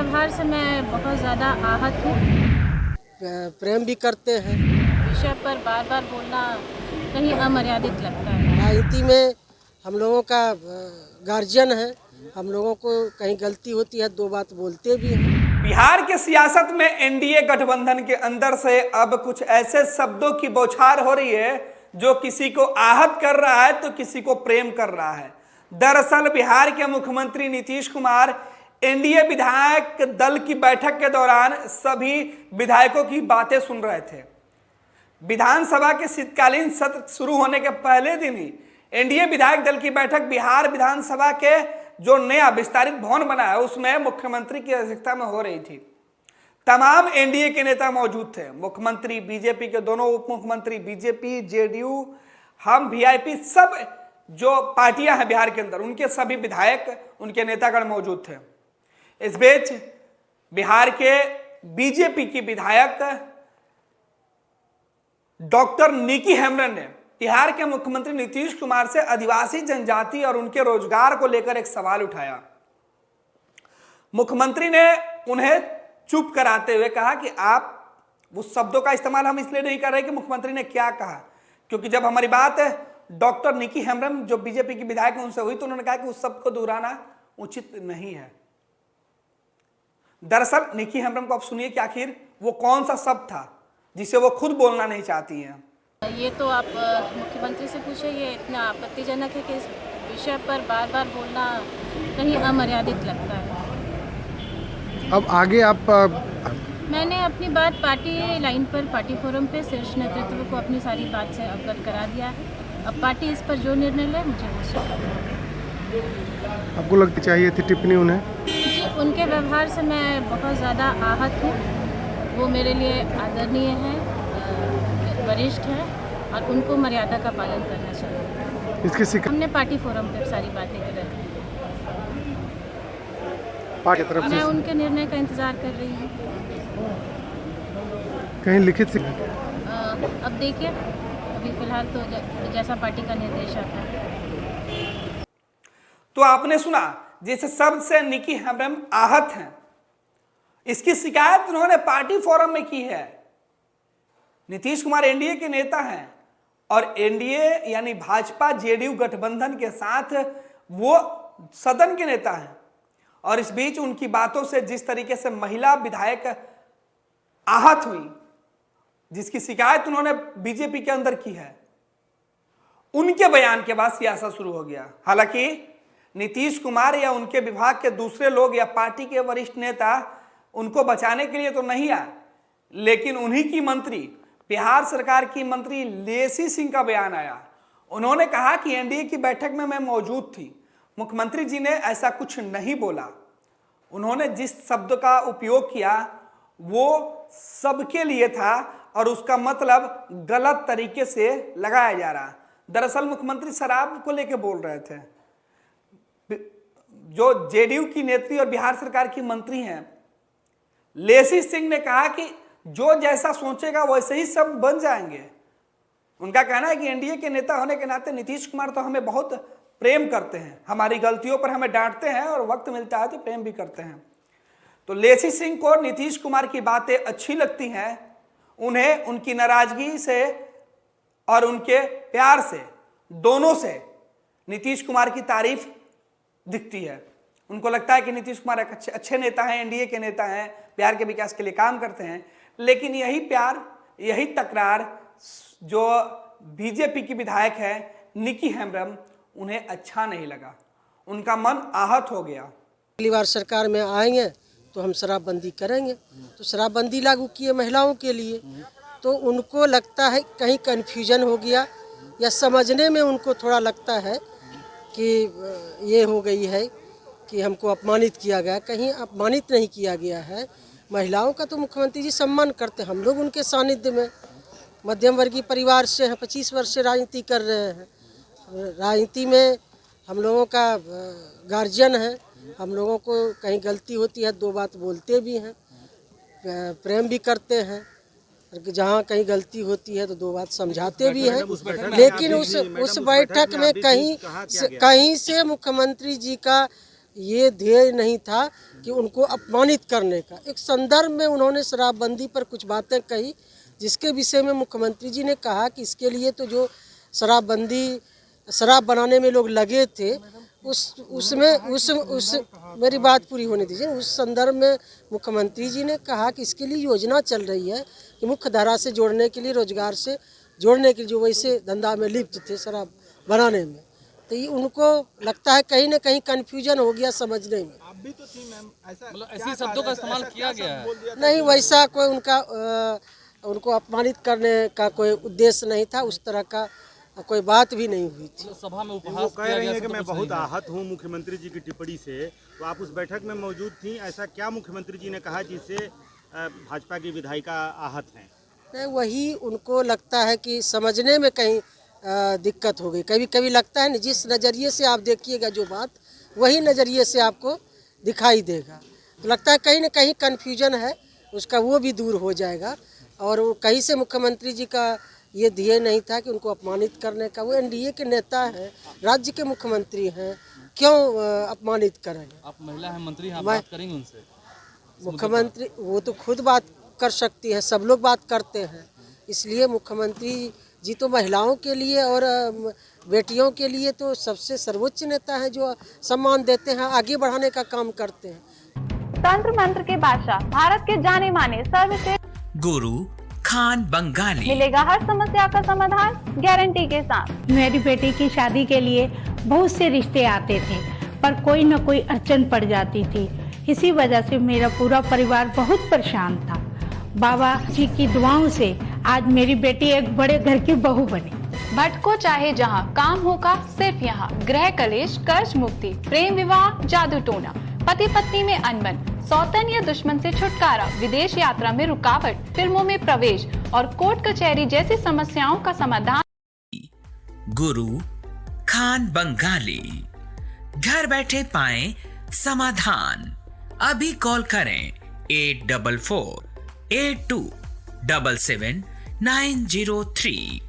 व्यवहार से मैं बहुत ज़्यादा आहत हूँ। प्रेम भी करते हैं। विषय पर बार बार बोलना कहीं अमर्यादित लगता है। राजनीति में हम लोगों का गार्जियन है, हम लोगों को कहीं गलती होती है दो बात बोलते भी हैं। बिहार के सियासत में एनडीए गठबंधन के अंदर से अब कुछ ऐसे शब्दों की बौछार हो रही है जो किसी को आहत कर रहा है तो किसी को प्रेम कर रहा है। दरअसल बिहार के मुख्यमंत्री नीतीश कुमार एनडीए विधायक दल की बैठक के दौरान सभी विधायकों की बातें सुन रहे थे। विधानसभा के शीतकालीन सत्र शुरू होने के पहले दिन ही एनडीए विधायक दल की बैठक बिहार विधानसभा के जो नया विस्तारित भवन बना है उसमें मुख्यमंत्री की अध्यक्षता में हो रही थी। तमाम एनडीए के नेता मौजूद थे। मुख्यमंत्री, बीजेपी के दोनों उप मुख्यमंत्री, बीजेपी, जेडीयू, हम वीआईपी, सब जो पार्टियां हैं बिहार के अंदर उनके सभी विधायक, उनके नेतागण मौजूद थे। इस बीच बिहार के बीजेपी की विधायक डॉक्टर निकी हेम्ब्रम ने बिहार के मुख्यमंत्री नीतीश कुमार से आदिवासी जनजाति और उनके रोजगार को लेकर एक सवाल उठाया। मुख्यमंत्री ने उन्हें चुप कराते हुए कहा कि आप उस शब्दों का इस्तेमाल हम इसलिए नहीं कर रहे कि मुख्यमंत्री ने क्या कहा, क्योंकि जब हमारी बात डॉक्टर निकी हेम्ब्रम जो बीजेपी की विधायक उनसे हुई तो उन्होंने कहा कि उस शब्द को दोहराना उचित नहीं है। दरअसल निकी हेम्ब्रम को आप सुनिए कि आखिर वो कौन सा शब्द था जिसे वो खुद बोलना नहीं चाहती हैं। ये तो आप मुख्यमंत्री से पूछे, ये इतना आपत्तिजनक है कि इस विषय पर बार बार बोलना कहीं अमर्यादित लगता है। अब आगे आप मैंने अपनी बात पार्टी लाइन पर, पार्टी फोरम पे शीर्ष नेतृत्व को अपनी सारी बात से अवगत करा दिया है। अब पार्टी इस पर जो निर्णय ले मुझे वो स्वीकार। आपको लगती चाहिए थी टिप्पणी उन्हें? जी, उनके व्यवहार से मैं बहुत ज़्यादा आहत हूँ। वो मेरे लिए आदरणीय हैं, वरिष्ठ हैं और उनको मर्यादा का पालन करना चाहिए। इसकी हमने पार्टी फोरम पे सारी बातें कर रखी। पार्टी की तरफ मैं से उनके निर्णय का इंतज़ार कर रही हूँ। कहीं लिखित से अब देखिए, अभी फिलहाल तो जैसा पार्टी का निर्देश आता है। तो आपने सुना जिस शब्द से निकी हेम्ब्रम आहत हैं, इसकी शिकायत उन्होंने पार्टी फोरम में की है। नीतीश कुमार एनडीए के नेता हैं और एनडीए यानी भाजपा जेडीयू गठबंधन के साथ वो सदन के नेता हैं और इस बीच उनकी बातों से जिस तरीके से महिला विधायक आहत हुई, जिसकी शिकायत उन्होंने बीजेपी के अंदर की है, उनके बयान के बाद सियासत शुरू हो गया। हालांकि नीतीश कुमार या उनके विभाग के दूसरे लोग या पार्टी के वरिष्ठ नेता उनको बचाने के लिए तो नहीं आए, लेकिन उन्हीं की मंत्री, बिहार सरकार की मंत्री लेसी सिंह का बयान आया। उन्होंने कहा कि एनडीए की बैठक में मैं मौजूद थी, मुख्यमंत्री जी ने ऐसा कुछ नहीं बोला। उन्होंने जिस शब्द का उपयोग किया वो सबके लिए था और उसका मतलब गलत तरीके से लगाया जा रहा। दरअसल मुख्यमंत्री शराब को लेकर बोल रहे थे। जो जेडीयू की नेत्री और बिहार सरकार की मंत्री हैं लेसी सिंह ने कहा कि जो जैसा सोचेगा वैसे ही सब बन जाएंगे। उनका कहना है कि एनडीए के नेता होने के नाते नीतीश कुमार तो हमें बहुत प्रेम करते हैं, हमारी गलतियों पर हमें डांटते हैं और वक्त मिलता है तो प्रेम भी करते हैं। तो लेसी सिंह को नीतीश कुमार की बातें अच्छी लगती हैं, उन्हें उनकी नाराजगी से और उनके प्यार से, दोनों से नीतीश कुमार की तारीफ दिखती है। उनको लगता है कि नीतीश कुमार एक अच्छे नेता हैं, एनडीए के नेता हैं, बिहार के विकास के लिए काम करते हैं। लेकिन यही प्यार, यही तकरार जो बीजेपी की विधायक है निकी हेम्ब्रम, उन्हें अच्छा नहीं लगा, उनका मन आहत हो गया। अगली बार सरकार में आएंगे तो हम शराबबंदी करेंगे। तो शराबबंदी लागू किए महिलाओं के लिए, तो उनको लगता है कहीं कन्फ्यूजन हो गया या समझने में उनको थोड़ा लगता है कि ये हो गई है कि हमको अपमानित किया गया। कहीं अपमानित नहीं किया गया है। महिलाओं का तो मुख्यमंत्री जी सम्मान करते हैं। हम लोग उनके सानिध्य में मध्यम वर्गीय परिवार से हैं, 25 वर्ष से राजनीति कर रहे हैं। राजनीति में हम लोगों का गार्जियन है, हम लोगों को कहीं गलती होती है दो बात बोलते भी हैं, प्रेम भी करते हैं, जहाँ कहीं गलती होती है तो दो बात समझाते भी हैं। लेकिन उस बैठक में कहीं से मुख्यमंत्री जी का ये ध्येय नहीं था कि उनको अपमानित करने का। एक संदर्भ में उन्होंने शराबबंदी पर कुछ बातें कही, जिसके विषय में मुख्यमंत्री जी ने कहा कि इसके लिए तो जो शराब बनाने में लोग लगे थे, उस मेरी बात पूरी होने दीजिए। उस संदर्भ में मुख्यमंत्री जी ने कहा कि इसके लिए योजना चल रही है कि मुख्य धारा से जोड़ने के लिए, रोजगार से जोड़ने के लिए, जो वैसे धंधा में लिप्त थे शराब बनाने में, तो ये उनको लगता है कहीं ना कहीं कन्फ्यूजन हो गया समझने में। आप भी तो थी मैम, ऐसा मतलब ऐसे शब्दों का इस्तेमाल किया गया है? नहीं, वैसा कोई उनको अपमानित करने का कोई उद्देश्य नहीं था, उस तरह का कोई बात भी नहीं हुई थी। सभा में वो उपहास कह रही है कि मैं बहुत आहत हूँ मुख्यमंत्री जी की टिप्पणी से। तो आप उस बैठक में मौजूद थी, ऐसा क्या मुख्यमंत्री जी ने कहा जिससे भाजपा की विधायिका आहत हैं? नहीं, वही उनको लगता है कि समझने में कहीं दिक्कत हो गई। कभी कभी लगता है ना, जिस नज़रिए से आप देखिएगा जो बात, वही नज़रिए से आपको दिखाई देगा। तो लगता है कहीं ना कहीं कन्फ्यूजन है, उसका वो भी दूर हो जाएगा। और वो कहीं से मुख्यमंत्री जी का ये ध्येय नहीं था कि उनको अपमानित करने का। वो एनडीए के नेता हैं, राज्य के मुख्यमंत्री हैं, क्यों अपमानित करेंगे? आप महिला हैं, मंत्री हैं, आप बात करेंगे उनसे? मुख्यमंत्री वो तो खुद बात कर सकती है, सब लोग बात करते हैं। इसलिए मुख्यमंत्री जी तो महिलाओं के लिए और बेटियों के लिए तो सबसे सर्वोच्च नेता है, जो सम्मान देते हैं, आगे बढ़ाने का काम करते हैं। तंत्र मंत्र के बादशाह, भारत के जाने माने सर्वश्रेष्ठ गुरु खान बंगाली, मिलेगा हर समस्या का समाधान गारंटी के साथ। मेरी बेटी की शादी के लिए बहुत से रिश्ते आते थे, पर कोई न कोई अड़चन पड़ जाती थी। इसी वजह से मेरा पूरा परिवार बहुत परेशान था। बाबा जी की दुआओं से आज मेरी बेटी एक बड़े घर की बहू बनी। भटको चाहे जहां, काम होगा सिर्फ यहाँ। गृह कलेश, कर्ज मुक्ति, प्रेम विवाह, जादू टोना, पति पत्नी में अनबन, सौतन या दुश्मन से छुटकारा, विदेश यात्रा में रुकावट, फिल्मों में प्रवेश और कोर्ट कचहरी जैसी समस्याओं का समाधान। गुरु खान बंगाली, घर बैठे पाएं समाधान। अभी कॉल करें 8448277903।